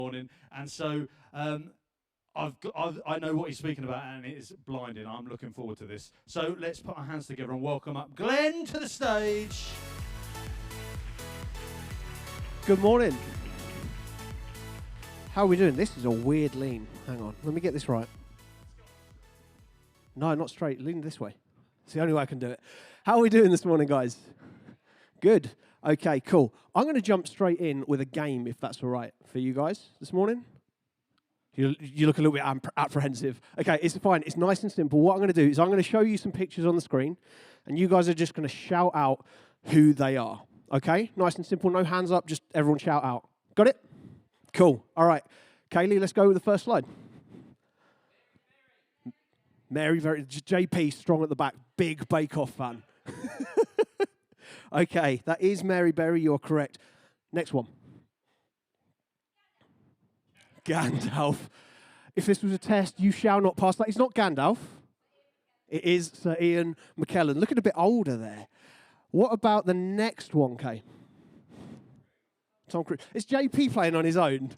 morning, and so I know what he's speaking about, and it is blinding. I'm looking forward to this. So let's put our hands together and welcome up Glen to the stage. Good morning. How are we doing? This is a weird lean. Hang on, let me get this right. No, not straight. Lean this way. It's the only way I can do it. How are we doing this morning, guys? Good. Okay, cool. I'm going to jump straight in with a game, if that's all right for you guys this morning. You look a little bit apprehensive. Okay, it's fine. It's nice and simple. What I'm going to do is I'm going to show you some pictures on the screen, and you guys are just going to shout out who they are. Okay? Nice and simple. No hands up. Just everyone shout out. Got it? Cool. All right. Kaylee, let's go with the first slide. Mary, very JP, strong at the back. Big Bake Off fan. Okay, that is Mary Berry. You're correct. Next one. Gandalf. If this was a test, you shall not pass that. It's not Gandalf. It is Sir Ian McKellen. Looking a bit older there. What about the next one, Kay? Tom Cruise. It's JP playing on his own.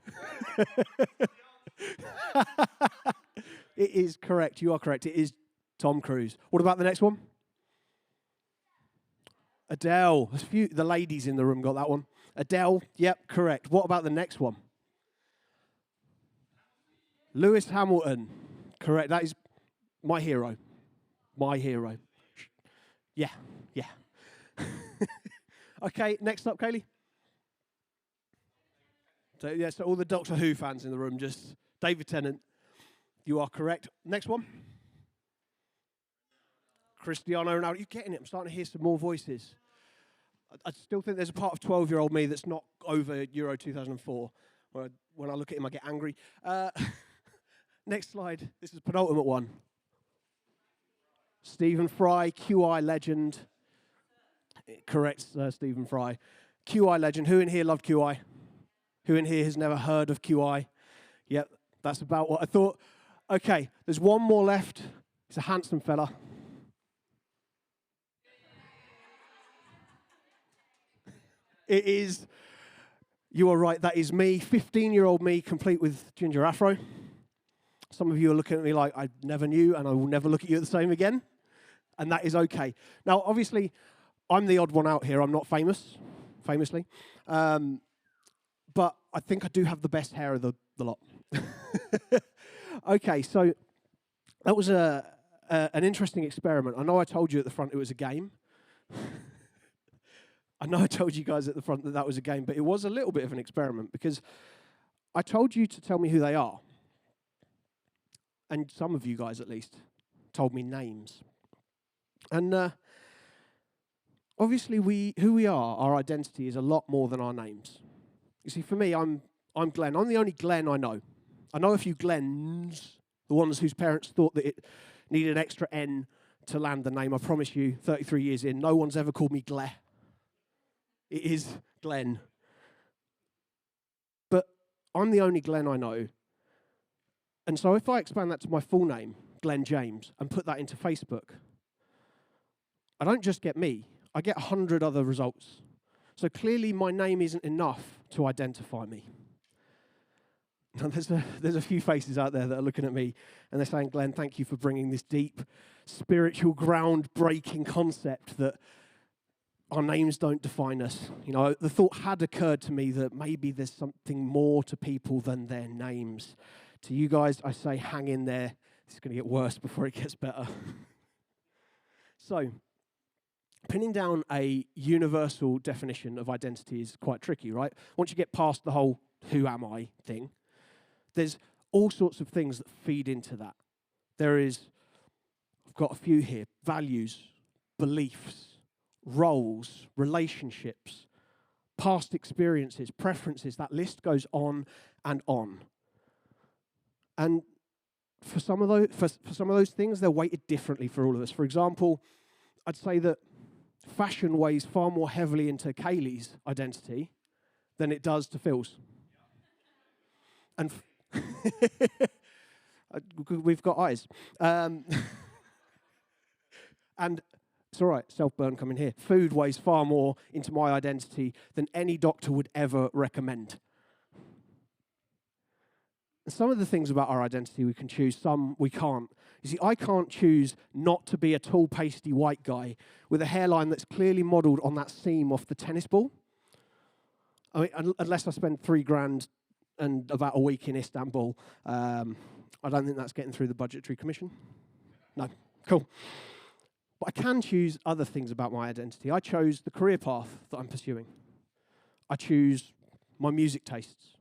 It is correct. You are correct. It is Tom Cruise. What about the next one? Adele. The ladies in the room got that one. Adele. Yep, correct. What about the next one? Lewis Hamilton. Correct. That is my hero. My hero. Yeah. Okay, next up, Kaylee. So all the Doctor Who fans in the room, just David Tennant. You are correct. Next one. Cristiano Ronaldo. You're getting it. I'm starting to hear some more voices. I still think there's a part of 12-year-old me that's not over Euro 2004. When I look at him, I get angry. Next slide. This is the penultimate one. Stephen Fry, QI legend. Correct, Stephen Fry. QI legend. Who in here loved QI? Who in here has never heard of QI? Yep, that's about what I thought. Okay, there's one more left. He's a handsome fella. It is, you are right, that is me, 15-year-old me, complete with ginger afro. Some of you are looking at me like I never knew, and I will never look at you the same again, and that is okay. Now, obviously, I'm the odd one out here. I'm not famously, but I think I do have the best hair of the lot. Okay, so that was an interesting experiment. I know I told you at the front it was a game. I know I told you guys at the front that was a game, but it was a little bit of an experiment because I told you to tell me who they are. And some of you guys, at least, told me names. And obviously, who we are, our identity is a lot more than our names. You see, for me, I'm Glen. I'm the only Glen I know. I know a few Glens, the ones whose parents thought that it needed an extra N to land the name. I promise you, 33 years in, no one's ever called me Gle. It is Glen. But I'm the only Glen I know. And so if I expand that to my full name, Glen James, and put that into Facebook, I don't just get me, I get 100 other results. So clearly my name isn't enough to identify me. Now there's a few faces out there that are looking at me and they're saying, Glen, thank you for bringing this deep, spiritual, ground-breaking concept that our names don't define us. You know, the thought had occurred to me that maybe there's something more to people than their names. To you guys, I say hang in there. It's going to get worse before it gets better. So, pinning down a universal definition of identity is quite tricky, right? Once you get past the whole who am I thing, there's all sorts of things that feed into that. I've got a few here, values, beliefs, roles, relationships, past experiences, preferences. That list goes on and on. And for some of those things, they're weighted differently for all of us. For example, I'd say that fashion weighs far more heavily into Kaylee's identity than it does to Phil's. And we've got eyes. And it's all right, self-burn coming here. Food weighs far more into my identity than any doctor would ever recommend. Some of the things about our identity we can choose, some we can't. You see, I can't choose not to be a tall, pasty white guy with a hairline that's clearly modelled on that seam off the tennis ball. I mean, unless I spend $3,000 and about a week in Istanbul, I don't think that's getting through the budgetary commission. No, cool. But I can choose other things about my identity. I chose the career path that I'm pursuing. I choose my music tastes.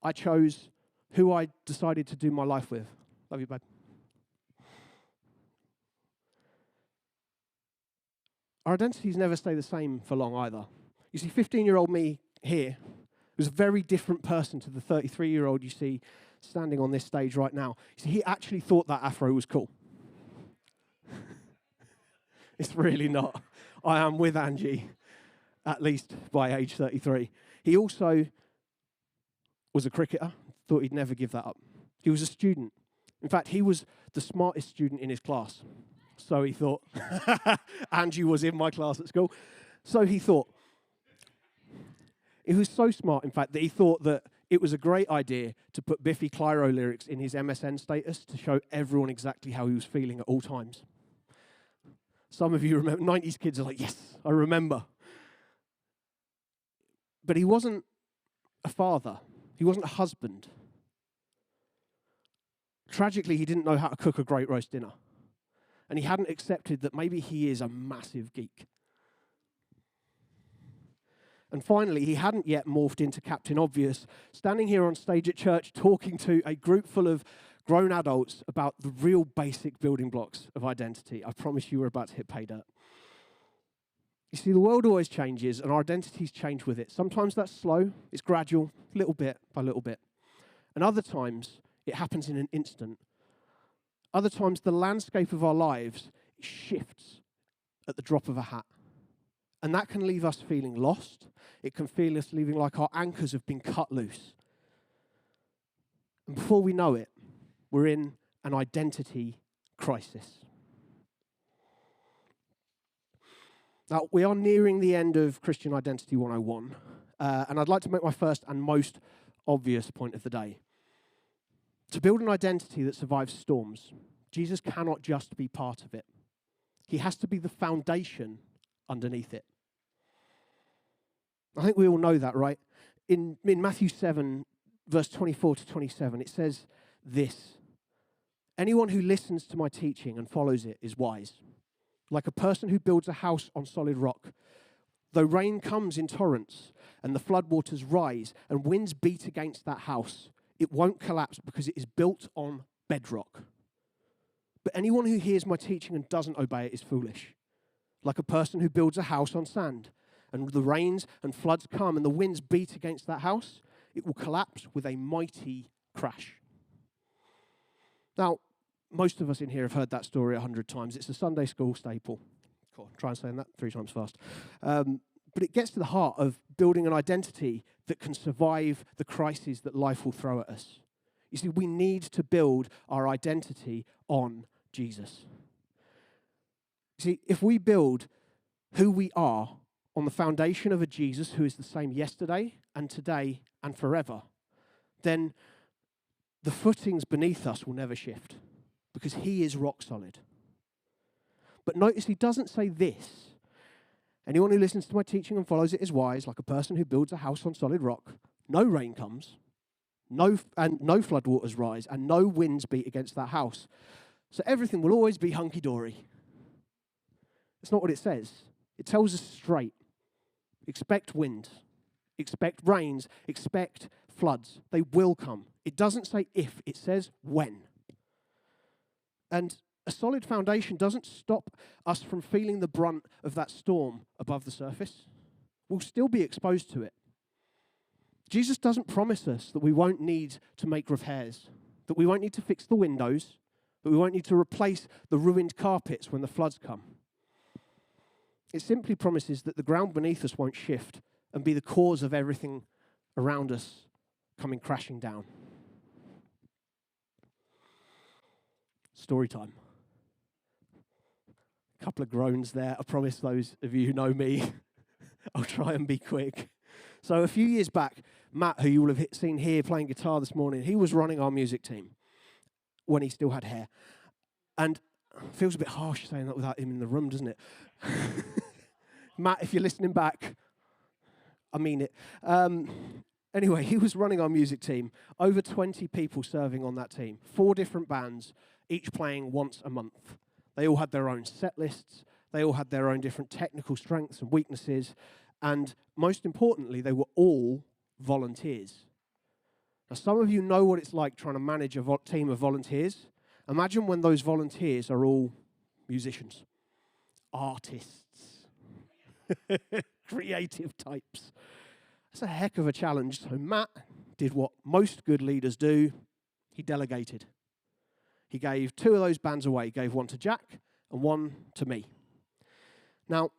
I chose who I decided to do my life with. Love you, babe. Our identities never stay the same for long either. You see, 15-year-old me here was a very different person to the 33-year-old you see standing on this stage right now. You see, he actually thought that afro was cool. It's really not. I am with Angie, at least by age 33. He also was a cricketer, thought he'd never give that up. He was a student. In fact, he was the smartest student in his class. So he thought. Angie was in my class at school. So he thought. He was so smart, in fact, that he thought that it was a great idea to put Biffy Clyro lyrics in his MSN status to show everyone exactly how he was feeling at all times. Some of you remember, 90s kids are like, yes, I remember. But he wasn't a father. He wasn't a husband. Tragically, he didn't know how to cook a great roast dinner. And he hadn't accepted that maybe he is a massive geek. And finally, he hadn't yet morphed into Captain Obvious, standing here on stage at church talking to a group full of grown adults about the real basic building blocks of identity. I promise you we're about to hit pay dirt. You see, the world always changes, and our identities change with it. Sometimes that's slow, it's gradual, little bit by little bit. And other times, it happens in an instant. Other times, the landscape of our lives shifts at the drop of a hat. And that can leave us feeling lost. It can feel us leaving like our anchors have been cut loose. And before we know it, we're in an identity crisis. Now, we are nearing the end of Christian Identity 101, and I'd like to make my first and most obvious point of the day. To build an identity that survives storms, Jesus cannot just be part of it. He has to be the foundation underneath it. I think we all know that, right? In Matthew 7, verse 24 to 27, it says this: anyone who listens to my teaching and follows it is wise, like a person who builds a house on solid rock. Though rain comes in torrents and the floodwaters rise and winds beat against that house, it won't collapse because it is built on bedrock. But anyone who hears my teaching and doesn't obey it is foolish, like a person who builds a house on sand. And the rains and floods come and the winds beat against that house, it will collapse with a mighty crash. Now, most of us in here have heard that story 100 times. It's a Sunday school staple. Cool. Try and say that 3 times fast. But it gets to the heart of building an identity that can survive the crises that life will throw at us. You see, we need to build our identity on Jesus. You see, if we build who we are on the foundation of a Jesus who is the same yesterday and today and forever, then the footings beneath us will never shift because he is rock solid. But notice he doesn't say this: anyone who listens to my teaching and follows it is wise, like a person who builds a house on solid rock. No rain comes, no floodwaters rise, and no winds beat against that house. So everything will always be hunky-dory. That's not what it says. It tells us straight. Expect wind, expect rains, expect floods. They will come. It doesn't say if, it says when. And a solid foundation doesn't stop us from feeling the brunt of that storm above the surface. We'll still be exposed to it. Jesus doesn't promise us that we won't need to make repairs, that we won't need to fix the windows, that we won't need to replace the ruined carpets when the floods come. It simply promises that the ground beneath us won't shift and be the cause of everything around us coming crashing down. Story time. A couple of groans there. I promise those of you who know me, I'll try and be quick. So a few years back, Matt, who you will have seen here playing guitar this morning, he was running our music team when he still had hair. And it feels a bit harsh saying that without him in the room, doesn't it? Matt, if you're listening back, I mean it. Anyway, he was running our music team. Over 20 people serving on that team. 4 different bands, each playing once a month. They all had their own set lists. They all had their own different technical strengths and weaknesses. And most importantly, they were all volunteers. Now, some of you know what it's like trying to manage a team of volunteers. Imagine when those volunteers are all musicians, artists, creative types. That's a heck of a challenge. So Matt did what most good leaders do. He delegated. He gave 2 of those bands away. He gave one to Jack and one to me. Now,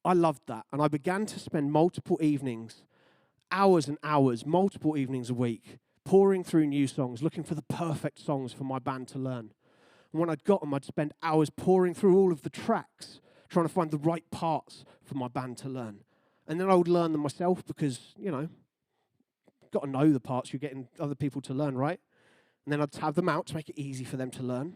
I loved that, and I began to spend multiple evenings, hours and hours, multiple evenings a week, pouring through new songs, looking for the perfect songs for my band to learn. And when I'd got them, I'd spend hours pouring through all of the tracks, trying to find the right parts for my band to learn. And then I would learn them myself because, you've got to know the parts you're getting other people to learn, right? And then I'd have them out to make it easy for them to learn.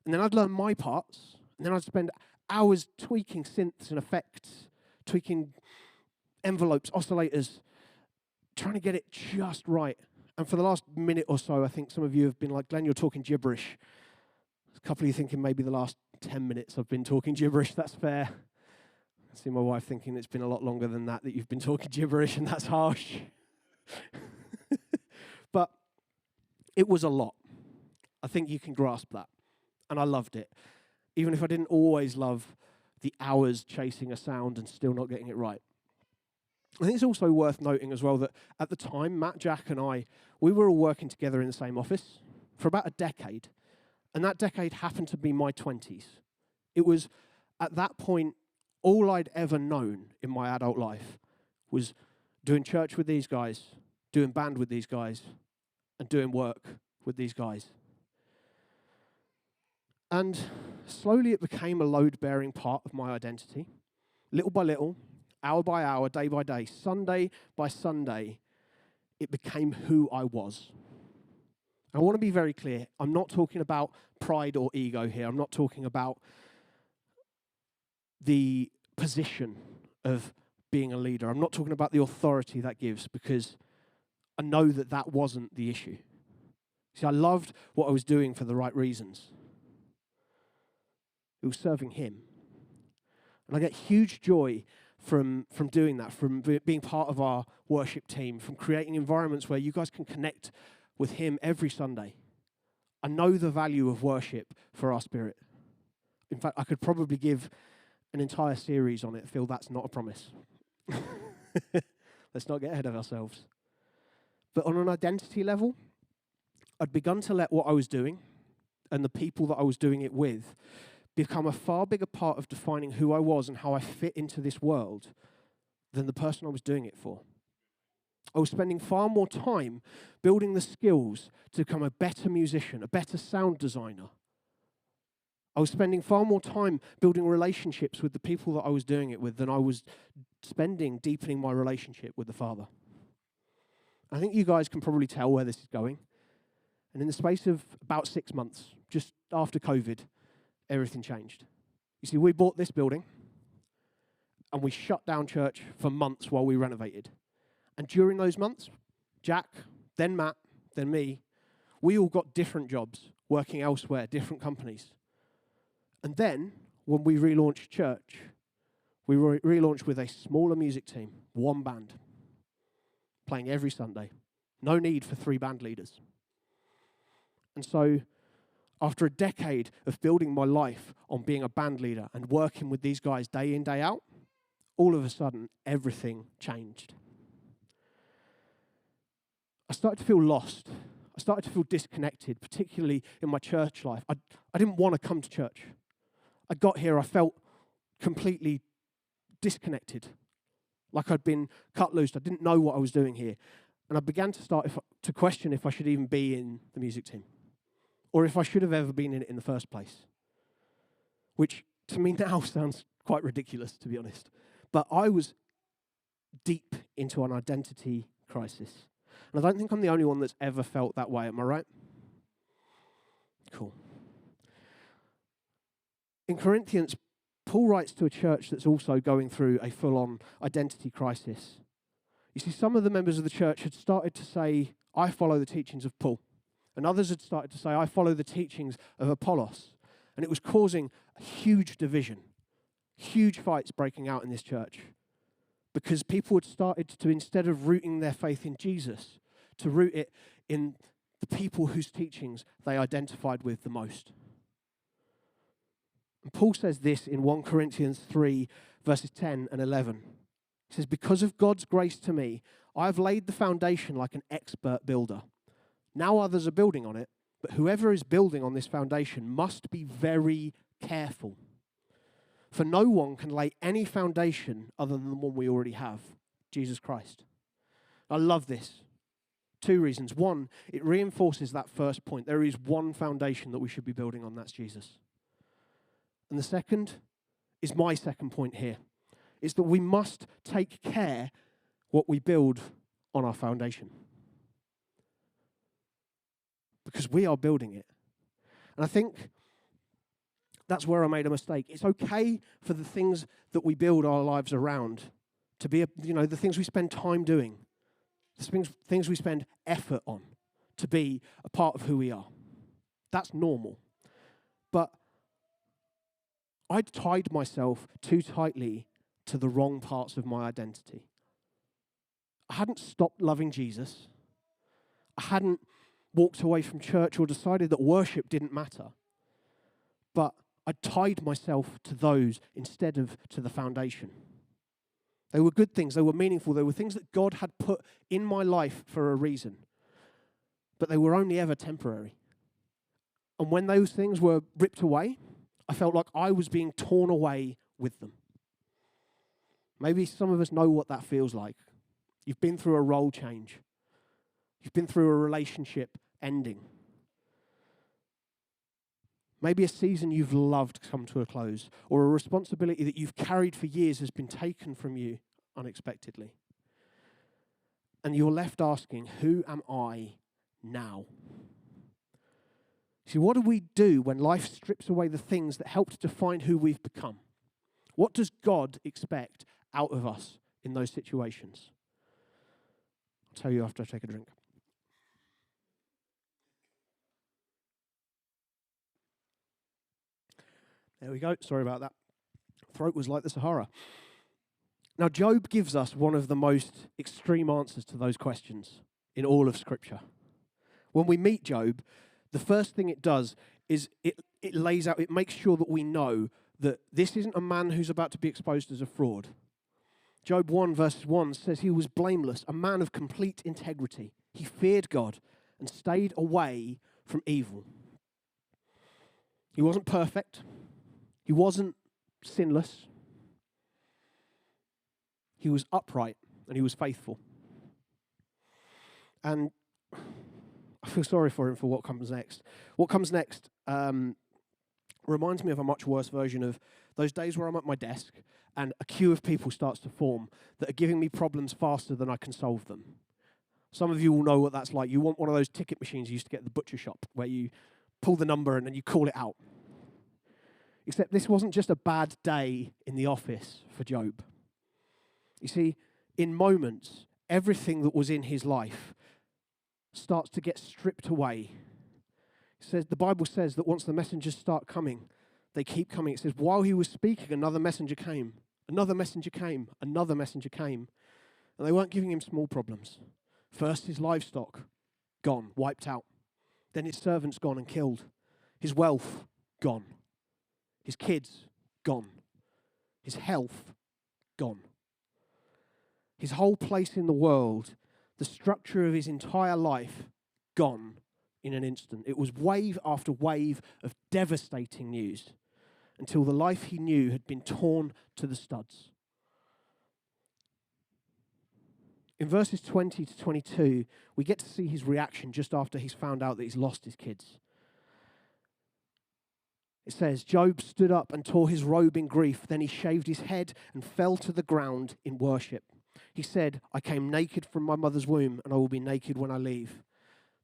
And then I'd learn my parts, and then I'd spend hours tweaking synths and effects, tweaking envelopes, oscillators, trying to get it just right. And for the last minute or so, I think some of you have been like, Glenn, you're talking gibberish. A couple of you thinking maybe the last 10 minutes I've been talking gibberish. That's fair. I see my wife thinking it's been a lot longer than that you've been talking gibberish, and that's harsh. But it was a lot. I think you can grasp that. And I loved it. Even if I didn't always love the hours chasing a sound and still not getting it right. I think it's also worth noting as well that at the time, Matt, Jack, and I, we were all working together in the same office for about a decade. And that decade happened to be my 20s. It was, at that point, all I'd ever known in my adult life was doing church with these guys, doing band with these guys, and doing work with these guys. And slowly it became a load-bearing part of my identity. Little by little, hour by hour, day by day, Sunday by Sunday, it became who I was. I want to be very clear. I'm not talking about pride or ego here. I'm not talking about the position of being a leader. I'm not talking about the authority that gives, because I know that that wasn't the issue. See, I loved what I was doing for the right reasons. It was serving him. And I get huge joy from doing that, from being part of our worship team, from creating environments where you guys can connect with him every Sunday. I know the value of worship for our spirit. In fact, I could probably give an entire series on it. Phil, that's not a promise. Let's not get ahead of ourselves. But on an identity level, I'd begun to let what I was doing and the people that I was doing it with become a far bigger part of defining who I was and how I fit into this world than the person I was doing it for. I was spending far more time building the skills to become a better musician, a better sound designer. I was spending far more time building relationships with the people that I was doing it with than I was spending deepening my relationship with the Father. I think you guys can probably tell where this is going. And in the space of about 6 months, just after COVID, everything changed. You see, we bought this building and we shut down church for months while we renovated. And during those months, Jack, then Matt, then me, we all got different jobs, working elsewhere, different companies. And then, when we relaunched church, we relaunched with a smaller music team, 1 band, playing every Sunday. No need for 3 band leaders. And so, after a decade of building my life on being a band leader and working with these guys day in, day out, all of a sudden, everything changed. I started to feel lost. I started to feel disconnected, particularly in my church life. I didn't want to come to church. I got here, I felt completely disconnected, like I'd been cut loose. I didn't know what I was doing here. And I began to question if I should even be in the music team, or if I should have ever been in it in the first place, which to me now sounds quite ridiculous, to be honest. But I was deep into an identity crisis. And I don't think I'm the only one that's ever felt that way, am I right? Cool. In Corinthians, Paul writes to a church that's also going through a full-on identity crisis. You see, some of the members of the church had started to say, I follow the teachings of Paul. And others had started to say, I follow the teachings of Apollos. And it was causing a huge division, huge fights breaking out in this church. Because people had started to, instead of rooting their faith in Jesus, to root it in the people whose teachings they identified with the most. And Paul says this in 1 Corinthians 3, verses 10 and 11. He says, because of God's grace to me, I have laid the foundation like an expert builder. Now others are building on it, but whoever is building on this foundation must be very careful. For no one can lay any foundation other than the one we already have, Jesus Christ. I love this. 2 reasons. One, it reinforces that first point. There is one foundation that we should be building on, that's Jesus. And the second is my second point here, is that we must take care what we build on our foundation. Because we are building it. And I think that's where I made a mistake. It's okay for the things that we build our lives around to be, the things we spend time doing, the things we spend effort on, to be a part of who we are. That's normal. But I'd tied myself too tightly to the wrong parts of my identity. I hadn't stopped loving Jesus. I hadn't walked away from church or decided that worship didn't matter. But I tied myself to those instead of to the foundation. They were good things. They were meaningful. They were things that God had put in my life for a reason. But they were only ever temporary. And when those things were ripped away, I felt like I was being torn away with them. Maybe some of us know what that feels like. You've been through a role change. You've been through a relationship ending. Maybe a season you've loved come to a close, or a responsibility that you've carried for years has been taken from you unexpectedly. And you're left asking, who am I now? See, what do we do when life strips away the things that helped define who we've become? What does God expect out of us in those situations? I'll tell you after I take a drink. There we go. Sorry about that. Throat was like the Sahara. Now, Job gives us one of the most extreme answers to those questions in all of Scripture. When we meet Job, the first thing it does is it lays out, it makes sure that we know that this isn't a man who's about to be exposed as a fraud. Job 1 verse 1 says he was blameless, a man of complete integrity. He feared God and stayed away from evil. He wasn't perfect. He wasn't sinless. He was upright and he was faithful. And I feel sorry for him for what comes next. What comes next reminds me of a much worse version of those days where I'm at my desk and a queue of people starts to form that are giving me problems faster than I can solve them. Some of you will know what that's like. You want one of those ticket machines you used to get at the butcher shop where you pull the number and then you call it out. Except this wasn't just a bad day in the office for Job. You see, in moments, everything that was in his life starts to get stripped away. It says, the Bible says that once the messengers start coming, they keep coming. It says, while he was speaking, another messenger came. Another messenger came. Another messenger came. And they weren't giving him small problems. First, his livestock, gone, wiped out. Then his servants gone and killed. His wealth, gone. His kids, gone. His health, gone. His whole place in the world, the structure of his entire life, gone in an instant. It was wave after wave of devastating news until the life he knew had been torn to the studs. In verses 20 to 22, we get to see his reaction just after he's found out that he's lost his kids. It says, Job stood up and tore his robe in grief. Then he shaved his head and fell to the ground in worship. He said, I came naked from my mother's womb, and I will be naked when I leave.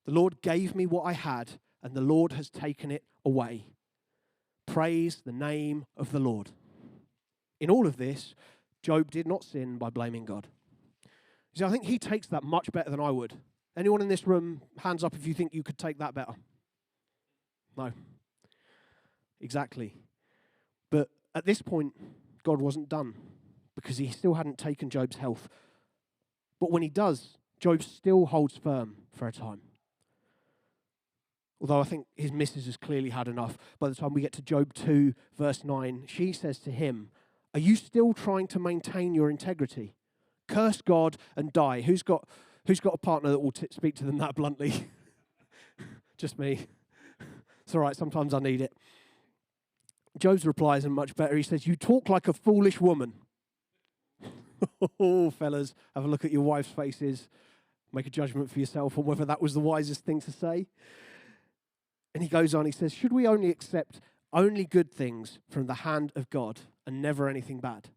The Lord gave me what I had, and the Lord has taken it away. Praise the name of the Lord. In all of this, Job did not sin by blaming God. See, I think he takes that much better than I would. Anyone in this room, hands up if you think you could take that better. No. Exactly. But at this point, God wasn't done because he still hadn't taken Job's health. But when he does, Job still holds firm for a time. Although I think his missus has clearly had enough. By the time we get to Job 2, verse 9, she says to him, are you still trying to maintain your integrity? Curse God and die. Who's got a partner that will speak to them that bluntly? Just me. It's all right, sometimes I need it. Job's reply isn't much better. He says, you talk like a foolish woman. Oh, fellas, have a look at your wife's faces. Make a judgment for yourself on whether that was the wisest thing to say. And he goes on, he says, should we only accept only good things from the hand of God and never anything bad?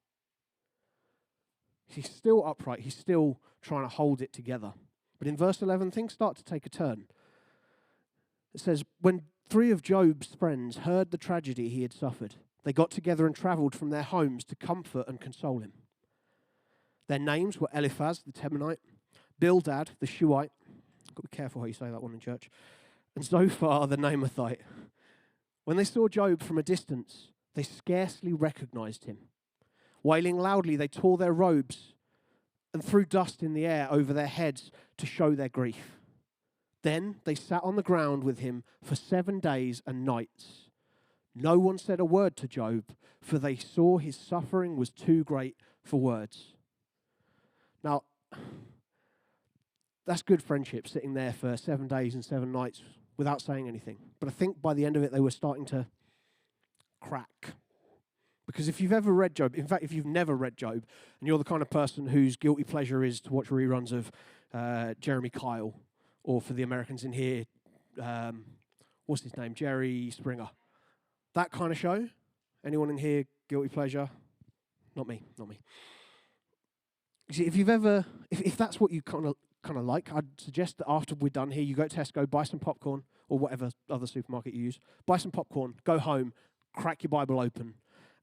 He's still upright. He's still trying to hold it together. But in verse 11, things start to take a turn. It says, when 3 of Job's friends heard the tragedy he had suffered, they got together and traveled from their homes to comfort and console him. Their names were Eliphaz, the Temanite, Bildad, the Shuhite. Got to be careful how you say that one in church. And Zophar, the Naamathite. When they saw Job from a distance, they scarcely recognized him. Wailing loudly, they tore their robes and threw dust in the air over their heads to show their grief. Then they sat on the ground with him for 7 days and nights. No one said a word to Job, for they saw his suffering was too great for words. Now, that's good friendship, sitting there for 7 days and 7 nights without saying anything. But I think by the end of it, they were starting to crack. Because if you've ever read Job, in fact, if you've never read Job, and you're the kind of person whose guilty pleasure is to watch reruns of Jeremy Kyle, or for the Americans in here, what's his name? Jerry Springer. That kind of show. Anyone in here, guilty pleasure? Not me. You see, if that's what you kind of like, I'd suggest that after we're done here, you go to Tesco, buy some popcorn, or whatever other supermarket you use, buy some popcorn, go home, crack your Bible open,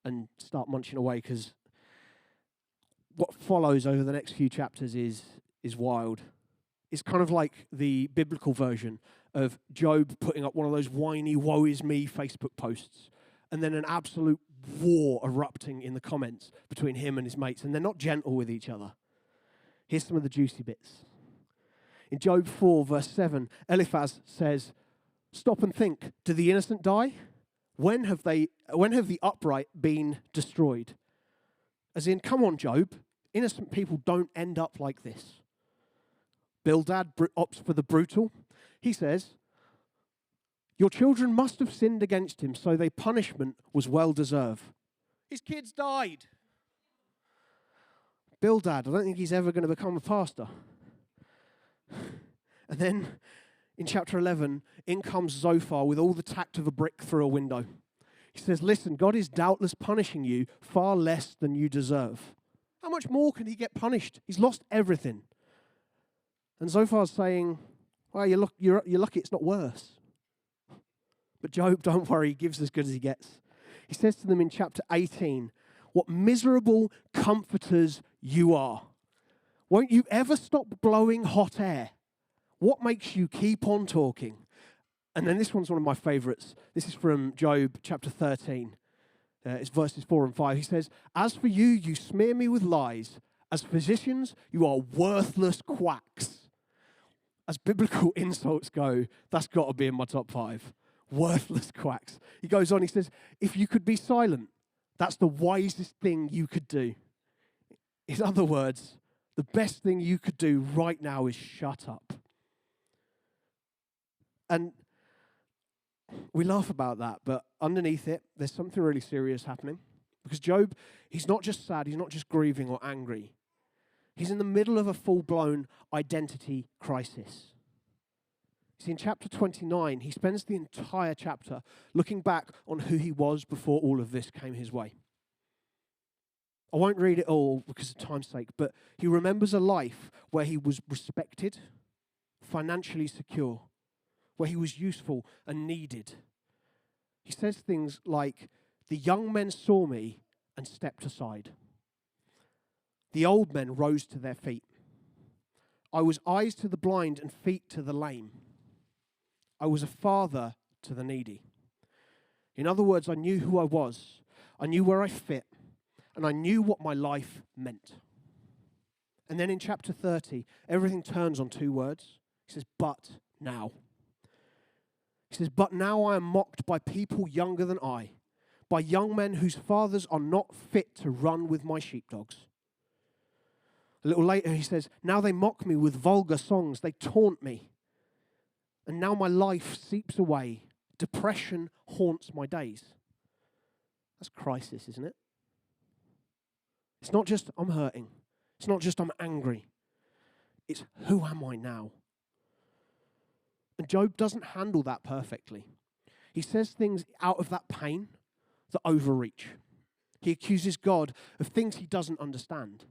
and start munching away, because what follows over the next few chapters is wild. It's kind of like the biblical version of Job putting up one of those whiny, woe is me Facebook posts, and then an absolute war erupting in the comments between him and his mates, and they're not gentle with each other. Here's some of the juicy bits. In Job 4, verse 7, Eliphaz says, stop and think, do the innocent die? When have the upright been destroyed? As in, come on, Job, innocent people don't end up like this. Bildad opts for the brutal. He says, your children must have sinned against him, so their punishment was well deserved. His kids died. Bildad, I don't think he's ever going to become a pastor. And then in chapter 11, in comes Zophar with all the tact of a brick through a window. He says, listen, God is doubtless punishing you far less than you deserve. How much more can he get punished? He's lost everything. And Zophar's saying, well, you're lucky it's not worse. But Job, don't worry, he gives as good as he gets. He says to them in chapter 18, what miserable comforters you are. Won't you ever stop blowing hot air? What makes you keep on talking? And then this one's one of my favorites. This is from Job chapter 13. It's verses 4 and 5. He says, as for you, you smear me with lies. As physicians, you are worthless quacks. As biblical insults go, that's got to be in my top 5. Worthless quacks. He goes on, he says, if you could be silent, that's the wisest thing you could do. In other words, the best thing you could do right now is shut up. And we laugh about that, but underneath it, there's something really serious happening. Because Job, he's not just sad, he's not just grieving or angry. He's in the middle of a full-blown identity crisis. See, in chapter 29, he spends the entire chapter looking back on who he was before all of this came his way. I won't read it all because of time's sake, but he remembers a life where he was respected, financially secure, where he was useful and needed. He says things like, "The young men saw me and stepped aside. The old men rose to their feet. I was eyes to the blind and feet to the lame. I was a father to the needy." In other words, I knew who I was, I knew where I fit, and I knew what my life meant. And then in chapter 30, everything turns on two words. He says, "But now." He says, "But now I am mocked by people younger than I, by young men whose fathers are not fit to run with my sheepdogs." A little later he says, "Now they mock me with vulgar songs, they taunt me. And now my life seeps away, depression haunts my days." That's crisis, isn't it? It's not just I'm hurting. It's not just I'm angry. It's who am I now? And Job doesn't handle that perfectly. He says things out of that pain that overreach. He accuses God of things he doesn't understand.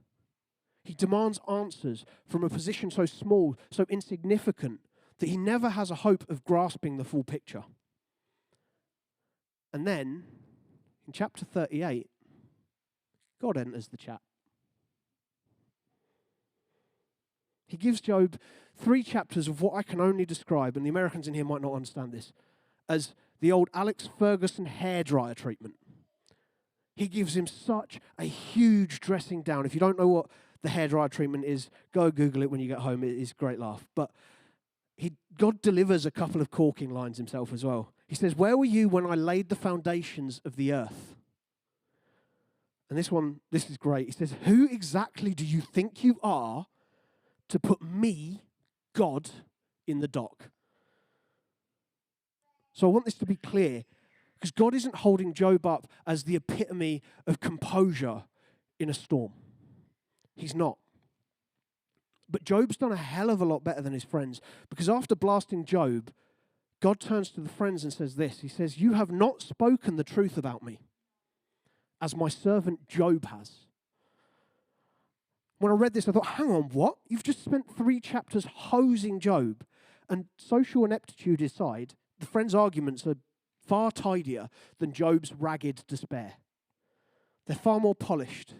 He demands answers from a position so small, so insignificant, that he never has a hope of grasping the full picture. And then, in chapter 38, God enters the chat. He gives Job 3 chapters of what I can only describe, and the Americans in here might not understand this, as the old Alex Ferguson hairdryer treatment. He gives him such a huge dressing down. If you don't know what the hairdryer treatment is, go Google it when you get home. It is a great laugh. But God delivers a couple of corking lines himself as well. He says, "Where were you when I laid the foundations of the earth?" And this is great. He says, "Who exactly do you think you are to put me, God, in the dock?" So I want this to be clear, because God isn't holding Job up as the epitome of composure in a storm. He's not. But Job's done a hell of a lot better than his friends, because after blasting Job, God turns to the friends and says this. He says, "You have not spoken the truth about me, as my servant Job has." When I read this, I thought, hang on, what? You've just spent 3 chapters hosing Job, and social ineptitude aside, the friends' arguments are far tidier than Job's ragged despair. They're far more polished.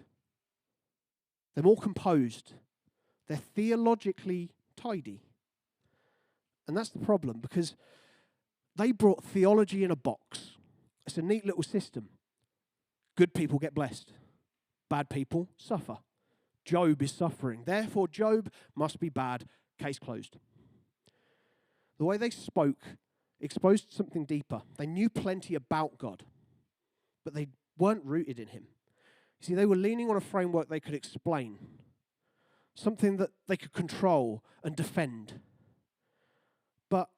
They're more composed. They're theologically tidy. And that's the problem, because they brought theology in a box. It's a neat little system. Good people get blessed. Bad people suffer. Job is suffering. Therefore, Job must be bad. Case closed. The way they spoke exposed something deeper. They knew plenty about God, but they weren't rooted in him. You see, they were leaning on a framework they could explain, something that they could control and defend. But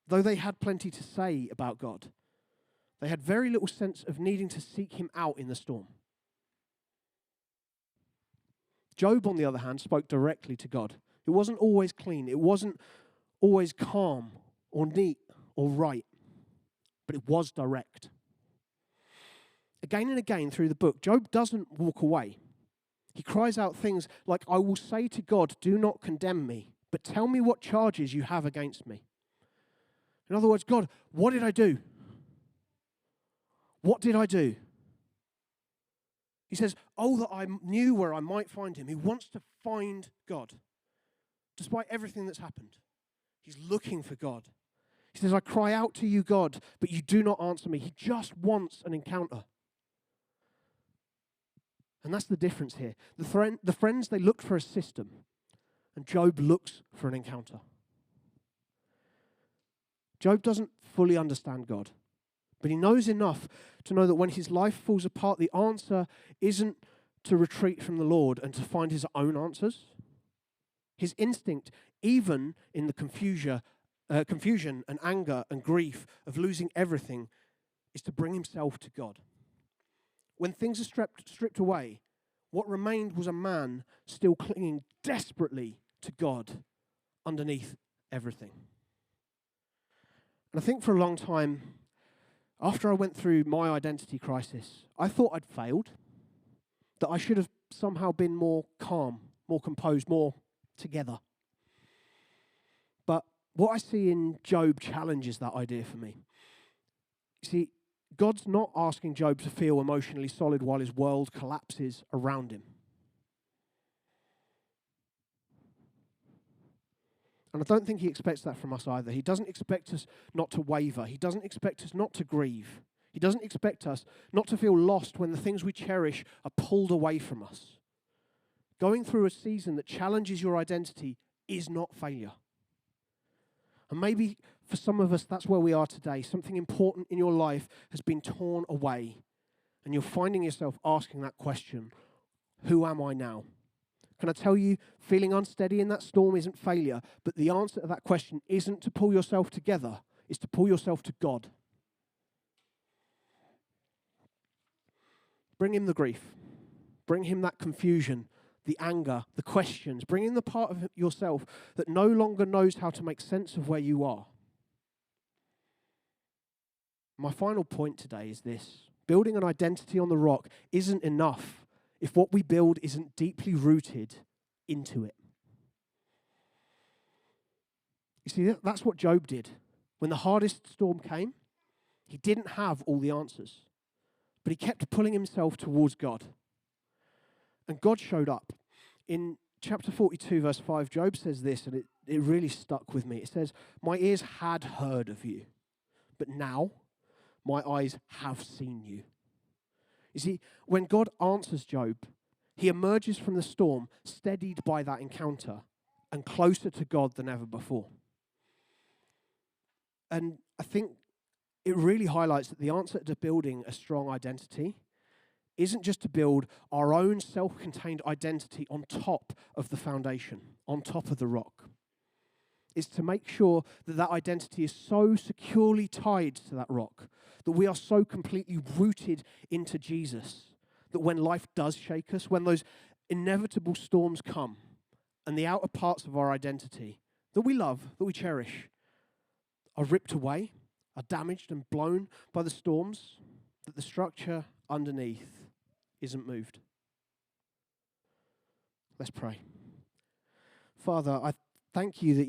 though they had plenty to say about God, they had very little sense of needing to seek him out in the storm. Job, on the other hand, spoke directly to God. It wasn't always clean. It wasn't always calm or neat or right, but it was direct. Again and again through the book, Job doesn't walk away. He cries out things like, "I will say to God, do not condemn me, but tell me what charges you have against me." In other words, God, what did I do? What did I do? He says, "Oh, that I knew where I might find him." He wants to find God. Despite everything that's happened, he's looking for God. He says, "I cry out to you, God, but you do not answer me." He just wants an encounter. And that's the difference here. The friends, they looked for a system, and Job looks for an encounter. Job doesn't fully understand God, but he knows enough to know that when his life falls apart, the answer isn't to retreat from the Lord and to find his own answers. His instinct, even in the confusion and anger and grief of losing everything, is to bring himself to God. When things are stripped away, what remained was a man still clinging desperately to God underneath everything. And I think for a long time, After I went through my identity crisis, I thought I'd failed, that I should have somehow been more calm, more composed, more together. But what I see in Job challenges that idea for me. You see, God's not asking Job to feel emotionally solid while his world collapses around him. And I don't think he expects that from us either. He doesn't expect us not to waver. He doesn't expect us not to grieve. He doesn't expect us not to feel lost when the things we cherish are pulled away from us. Going through a season that challenges your identity is not failure. And maybe for some of us, that's where we are today. Something important in your life has been torn away, and you're finding yourself asking that question, who am I now? Can I tell you, feeling unsteady in that storm isn't failure, but the answer to that question isn't to pull yourself together, it's to pull yourself to God. Bring him the grief. Bring him that confusion, the anger, the questions. Bring in the part of yourself that no longer knows how to make sense of where you are. My final point today is this. Building an identity on the rock isn't enough if what we build isn't deeply rooted into it. You see, that's what Job did. When the hardest storm came, he didn't have all the answers, but he kept pulling himself towards God. And God showed up. In chapter 42, verse 5, Job says this, and it really stuck with me. It says, "My ears had heard of you, but now my eyes have seen you." You see, when God answers Job, he emerges from the storm steadied by that encounter and closer to God than ever before. And I think it really highlights that the answer to building a strong identity isn't just to build our own self-contained identity on top of the foundation, on top of the rock. It's to make sure that that identity is so securely tied to that rock, that we are so completely rooted into Jesus, that when life does shake us, when those inevitable storms come, and the outer parts of our identity that we love, that we cherish, are ripped away, are damaged and blown by the storms, that the structure underneath isn't moved. Let's pray. Father, I thank you that